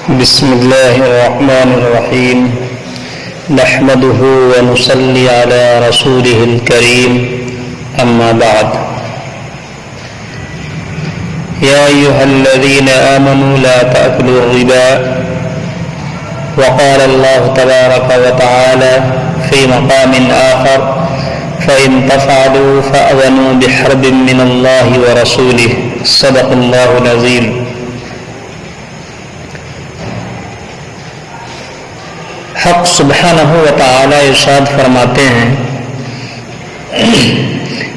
بسم الله الرحمن الرحيم نحمده ونصلي على رسوله الكريم أما بعد يا أيها الذين آمنوا لا تأكلوا الربا وقال الله تبارك وتعالى في مقام آخر فإن تفعلوا فأذنوا بحرب من الله ورسوله صدق الله العظيم. حق سبحانہ و تعالی ارشاد فرماتے ہیں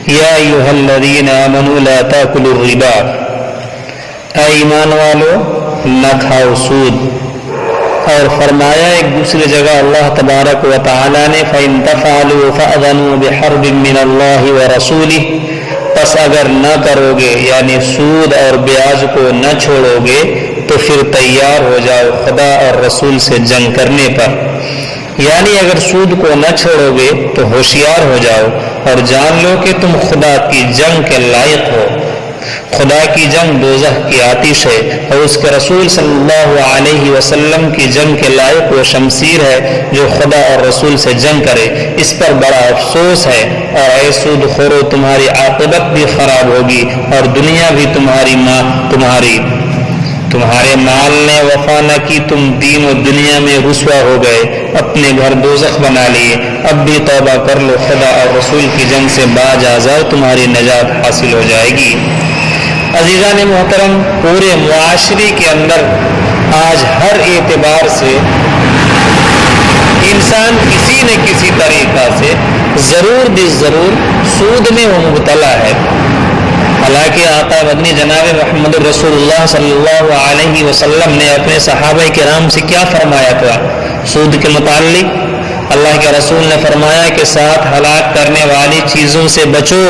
یا ایھا الذین آمنوا لا تاکلوا الربا، اے ایمان والو نہ کھاؤ سود. اور فرمایا ایک دوسری جگہ اللہ تبارک و تعالی نے فَإِن تَفْعَلُوا فَأَذَنُوا بِحَرْبٍ مِّنَ اللَّهِ وَرَسُولِهِ، پس اگر نہ کرو گے یعنی سود اور بیاج کو نہ چھوڑو گے تو پھر تیار ہو جاؤ خدا اور رسول سے جنگ کرنے پر. یعنی اگر سود کو نہ چھوڑو گے تو ہوشیار ہو جاؤ اور جان لو کہ تم خدا کی جنگ کے لائق ہو. خدا کی جنگ دوزخ کی آتش ہے اور اس کے رسول صلی اللہ علیہ وسلم کی جنگ کے لائق وہ شمشیر ہے جو خدا اور رسول سے جنگ کرے. اس پر بڑا افسوس ہے اور اے سود خورو تمہاری عاقبت بھی خراب ہوگی اور دنیا بھی تمہارے مال نے وفا نہ کی، تم دین و دنیا میں رسوا ہو گئے، اپنے گھر دوزخ بنا لیے. اب بھی توبہ کر لو، خدا اور رسول کی جنگ سے باز آ جاؤ، تمہاری نجات حاصل ہو جائے گی. عزیزان محترم، پورے معاشرے کے اندر آج ہر اعتبار سے انسان کسی نہ کسی طریقہ سے ضرور سود میں وہ مبتلا ہے. حالانکہ آقا مدنی جناب محمد رسول اللہ صلی اللہ علیہ وسلم نے اپنے صحابہ کرام سے کیا فرمایا تھا سود کے متعلق؟ اللہ کے رسول نے فرمایا کہ 7 ہلاک کرنے والی چیزوں سے بچو.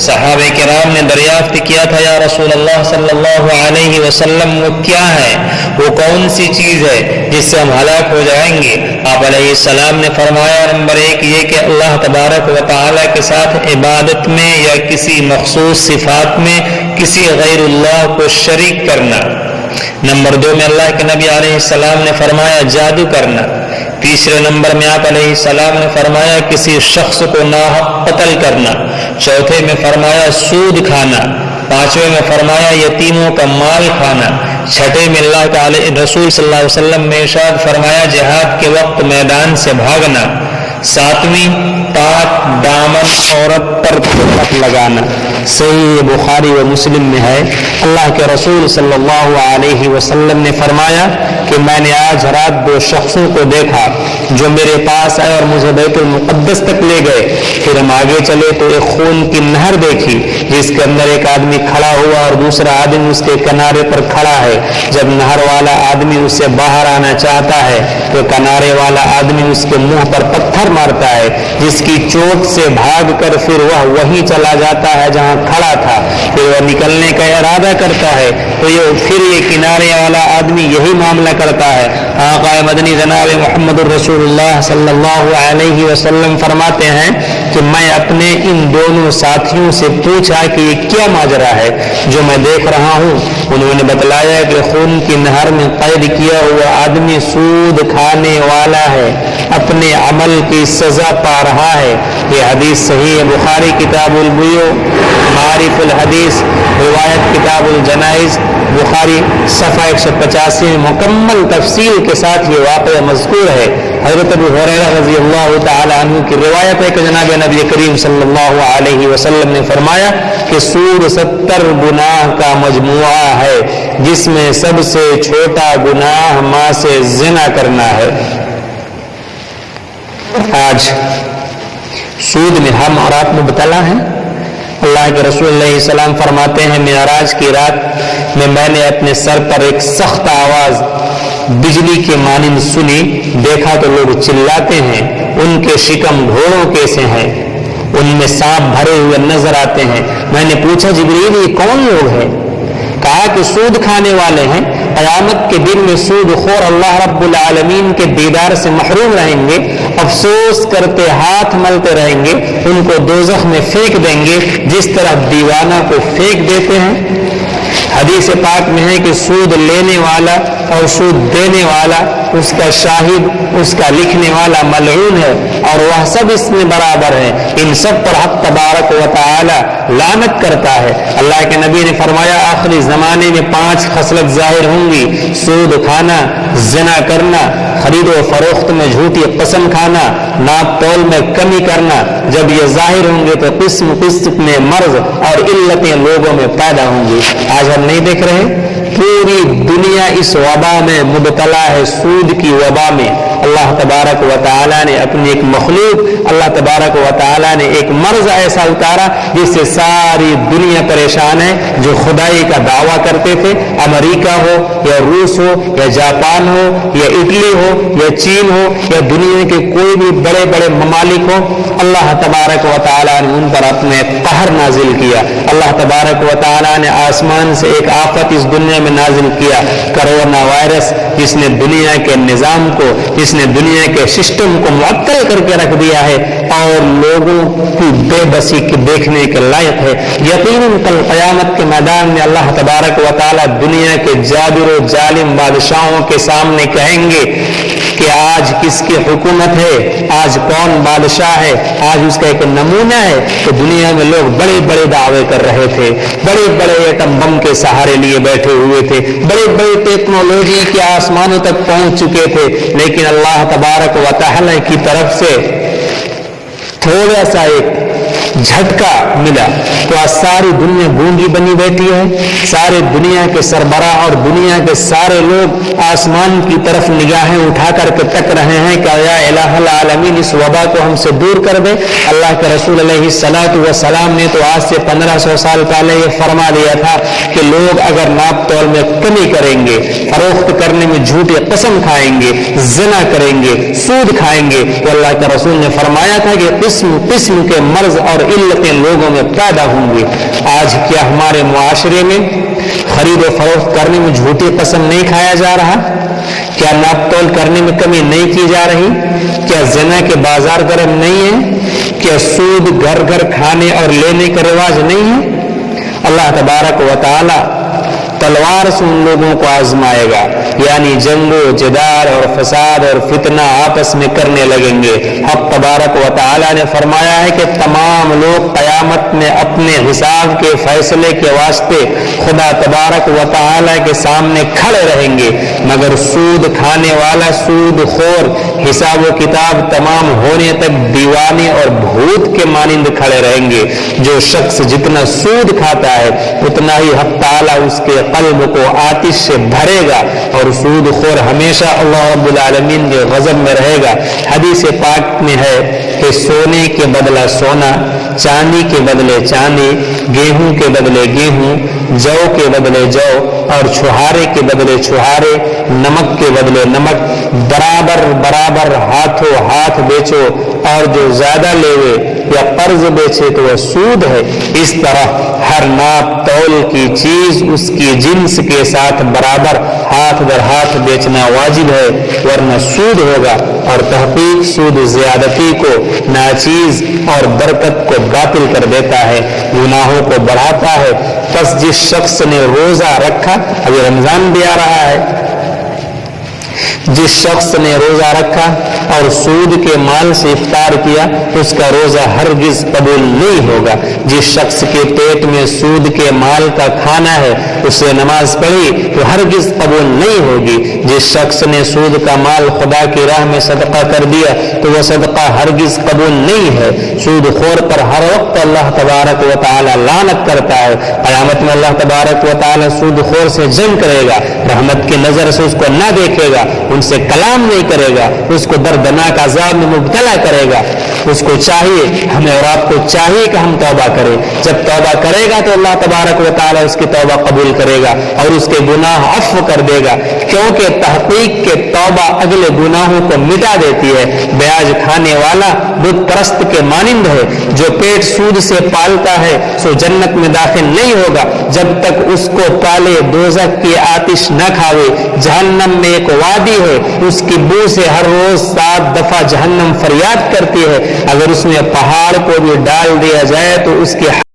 صحابہ کرام نے دریافت کیا تھا یا رسول اللہ صلی اللہ علیہ وسلم وہ کیا ہے، وہ کون سی چیز ہے جس سے ہم ہلاک ہو جائیں گے؟ آپ علیہ السلام نے فرمایا نمبر 1 یہ کہ اللہ تبارک و تعالی کے ساتھ عبادت میں یا کسی مخصوص صفات میں کسی غیر اللہ کو شریک کرنا. نمبر 2 میں اللہ کے نبی علیہ السلام نے فرمایا جادو کرنا. تیسرے نمبر میں آپ علیہ السلام نے فرمایا کسی شخص کو ناحق قتل کرنا. چوتھے میں فرمایا سود کھانا. پانچویں میں فرمایا یتیموں کا مال کھانا. چھٹے میں اللہ تعالی رسول صلی اللہ علیہ وسلم نے ارشاد فرمایا جہاد کے وقت میدان سے بھاگنا. ساتویں پاک دامن عورت پر تہمت لگانا. صحیح بخاری و مسلم میں ہے اللہ کے رسول صلی اللہ علیہ وسلم نے فرمایا کہ میں نے آج رات 2 شخصوں کو دیکھا جو میرے پاس آئے اور مجھے بیت المقدس تک لے گئے. پھر ہم آگے چلے تو ایک خون کی نہر دیکھی جس کے اندر ایک آدمی کھڑا ہوا اور دوسرا آدمی اس کے کنارے پر کھڑا ہے. جب نہر والا آدمی اس سے باہر آنا چاہتا ہے تو کنارے والا آدمی اس کے منہ پر پتھر مارتا ہے جس کی چوٹ سے بھاگ کر پھر وہ وہیں چلا جاتا ہے جہاں کھڑا تھا. پھر وہ نکلنے کا ارادہ کرتا ہے تو پھر یہ کنارے والا آدمی یہی معاملہ کرتا ہے. آقا مدنی جناب محمد الرسول اللہ صلی اللہ علیہ وسلم فرماتے ہیں کہ میں اپنے ان دونوں ساتھیوں سے پوچھا کہ یہ کیا ماجرا ہے جو میں دیکھ رہا ہوں؟ انہوں نے بتلایا کہ خون کی نہر میں قید کیا ہوا آدمی سود کھانے والا ہے، اپنے عمل کی سزا پا رہا ہے. یہ حدیث صحیح ہے بخاری کتاب البیوع، معارف الحدیث، روایت کتاب الجنائز بخاری صفحہ 185 میں مکمل تفصیل کے ساتھ یہ واقعہ مذکور ہے. حضرت ابو ہریرہ رضی اللہ تعالی عنہ کی روایت ہے کہ جناب نبی کریم صلی اللہ علیہ وسلم نے فرمایا کہ سود 70 گناہ کا مجموعہ ہے جس میں سب سے چھوٹا گناہ ماں سے زنا کرنا ہے. آج سود میں ہم اور آپ مبتلا ہیں. اللہ کے رسول علیہ السلام فرماتے ہیں معراج کی رات میں نے اپنے سر پر ایک سخت آواز بجلی کے مانند سنی. دیکھا تو لوگ چلاتے ہیں، ان کے شکم گھوڑوں کیسے ہیں، ان میں سانپ بھرے ہوئے نظر آتے ہیں. میں نے پوچھا جبریل یہ کون لوگ ہیں؟ کہا کہ سود کھانے والے ہیں. قیامت کے دن میں سود خور اللہ رب العالمین کے دیدار سے محروم رہیں گے، افسوس کرتے ہاتھ ملتے رہیں گے، ان کو دوزخ میں پھینک دیں گے جس طرح دیوانہ کو پھینک دیتے ہیں. حدیث حدیث پاک میں ہے کہ سود لینے والا اور سود دینے والا، اس کا شاہد، اس کا لکھنے والا ملعون ہے، اور وہ سب اس میں برابر ہے، ان سب پر حق تبارک و تعالی لعنت کرتا ہے۔ اللہ کے نبی نے فرمایا آخری زمانے میں 5 خصلت ظاہر ہوں گی: سود کھانا، زنا کرنا، خرید و فروخت میں جھوٹی قسم کھانا، ناپ تول میں کمی کرنا۔ جب یہ ظاہر ہوں گے تو قسم قسم میں مرض اور علتیں لوگوں میں پیدا ہوں گی۔ آج ہم نہیں دیکھ رہے پوری دنیا اس وبا میں مبتلا ہے، سود کی وبا میں۔ اللہ تبارک و تعالیٰ نے اپنی ایک مخلوق، اللہ تبارک و تعالیٰ نے ایک مرض ایسا اتارا جس سے ساری دنیا پریشان ہے۔ جو خدائی کا دعویٰ کرتے تھے، امریکہ ہو یا روس ہو یا جاپان ہو یا اٹلی ہو یا چین ہو یا دنیا کے کوئی بھی بڑے بڑے ممالک ہو، اللہ تبارک و تعالیٰ نے ان پر اپنے قہر نازل کیا۔ اللہ تبارک و تعالیٰ نے آسمان سے ایک آفت اس دنیا میں نازل کیا، کرونا وائرس، جس نے دنیا کے نظام کو، جس نے دنیا کے سسٹم کو معطل کر کے رکھ دیا ہے اور لوگوں کی بے بسی کے دیکھنے کے لائق ہے۔ یقیناً کل قیامت کے میدان میں اللہ تبارک و تعالیٰ دنیا کے جابر و ظالم بادشاہوں کے سامنے کہیں گے کہ آج کس کی حکومت ہے، آج کون بادشاہ ہے، آج اس کا ایک نمونہ ہے۔ تو دنیا میں لوگ بڑے بڑے دعوے کر رہے تھے، بڑے بڑے ایٹم بم کے سہارے لیے بیٹھے ہوئے تھے، بڑے بڑے ٹیکنالوجی کے آسمانوں تک پہنچ چکے تھے، لیکن اللہ تبارک و تعالی کی طرف سے تھوڑا سا ایک جھٹکا ملا تو آج ساری دنیا گونگی بنی بیٹھی ہے۔ سارے دنیا کے سربراہ اور دنیا کے سارے لوگ آسمان کی طرف نگاہیں اٹھا کر کے تک رہے ہیں کہ یا الہ العالمین اس وبا کو ہم سے دور کر دے۔ اللہ کے رسول علیہ الصلوۃ والسلام نے تو آج سے 1500 سال پہلے یہ فرما دیا تھا کہ لوگ اگر ناپ تول میں کمی کریں گے، فروخت کرنے میں جھوٹی قسم کھائیں گے، زنا کریں گے، سود کھائیں گے، تو اللہ کے رسول نے فرمایا تھا کہ قسم قسم کے مرض اور علتیں لوگوں میں پیدا ہوں گی۔ آج کیا ہمارے معاشرے میں خرید و فروخت کرنے میں جھوٹی قسم نہیں کھایا جا رہا؟ کیا ناپ تول کرنے میں کمی نہیں کی جا رہی؟ کیا زنا کے بازار گرم نہیں ہے؟ کیا سود گھر گھر کھانے اور لینے کا رواج نہیں ہے؟ اللہ تبارک و تعالی تلوار سے ان لوگوں کو آزمائے گا، یعنی جنگ و جدال اور فساد اور فتنہ آپس میں کرنے لگیں گے۔ حق تبارک و تعالی نے فرمایا ہے کہ تمام لوگ قیامت میں اپنے حساب کے فیصلے کے واسطے خدا تبارک و تعالی کے سامنے کھڑے رہیں گے، مگر سود کھانے والا، سود خور، حساب و کتاب تمام ہونے تک دیوانے اور بھوت کے مانند کھڑے رہیں گے۔ جو شخص جتنا سود کھاتا ہے اتنا ہی حق تعالی اس کے قلب کو آتش سے بھرے گا، اور سود خور ہمیشہ اللہ رب العالمین کے غضب میں رہے گا۔ حدیث پاک میں ہے کہ سونے کے بدلہ سونا، چاندی کے بدلے چاندی، گیہوں کے بدلے گیہوں، جو کے بدلے جو، اور چھہارے کے بدلے چھہارے، نمک کے بدلے نمک، برابر برابر ہاتھوں ہاتھ بیچو، اور جو زیادہ لیوے یا قرض بیچے تو وہ سود ہے۔ اس طرح ہر ناپ تول کی چیز اس کی جنس کے ساتھ برابر ہاتھ در ہاتھ بیچنا واجب ہے، ورنہ سود ہوگا، اور تحقیق سود زیادتی کو، ناچیز اور برکت کو باطل کر دیتا ہے، گناہوں کو بڑھاتا ہے۔ پس جس شخص نے روزہ رکھا، ابھی رمضان بھی آ رہا ہے، جس شخص نے روزہ رکھا اور سود کے مال سے افطار کیا اس کا روزہ ہرگز قبول نہیں ہوگا۔ جس شخص کے پیٹ میں سود کے مال کا کھانا ہے اسے نماز پڑھی تو ہرگز قبول نہیں ہوگی۔ جس شخص نے سود کا مال خدا کی راہ میں صدقہ کر دیا تو وہ صدقہ ہرگز قبول نہیں ہے۔ سود خور پر ہر وقت اللہ تبارک و تعالی لعنت کرتا ہے۔ قیامت میں اللہ تبارک و تعالی سود خور سے جنگ کرے گا، رحمت کی نظر سے اس کو نہ دیکھے گا، ان سے کلام نہیں کرے گا، اس کو دردناک عذاب میں مبتلا کرے گا۔ اس کو چاہیے، ہمیں اور آپ کو چاہیے کہ ہم توبہ کریں۔ جب توبہ کرے گا تو اللہ تبارک و تعالی اس کی توبہ قبول کرے گا اور اس کے گناہ عفو کر دے گا، کیونکہ تحقیق کے توبہ اگلے گناہوں کو مٹا دیتی ہے۔ بیاج کھانے والا بت پرست کے مانند ہے، جو پیٹ سود سے پالتا ہے سو جنت میں داخل نہیں ہوگا جب تک اس کو پالے دوزخ کی آتش نہ کھاوے۔ جہنم میں ایک وادی ہے، اس کی بو سے ہر روز 7 دفعہ جہنم فریاد کرتی ہے۔ اگر اس میں پہاڑ کو بھی ڈال دیا جائے تو اس کے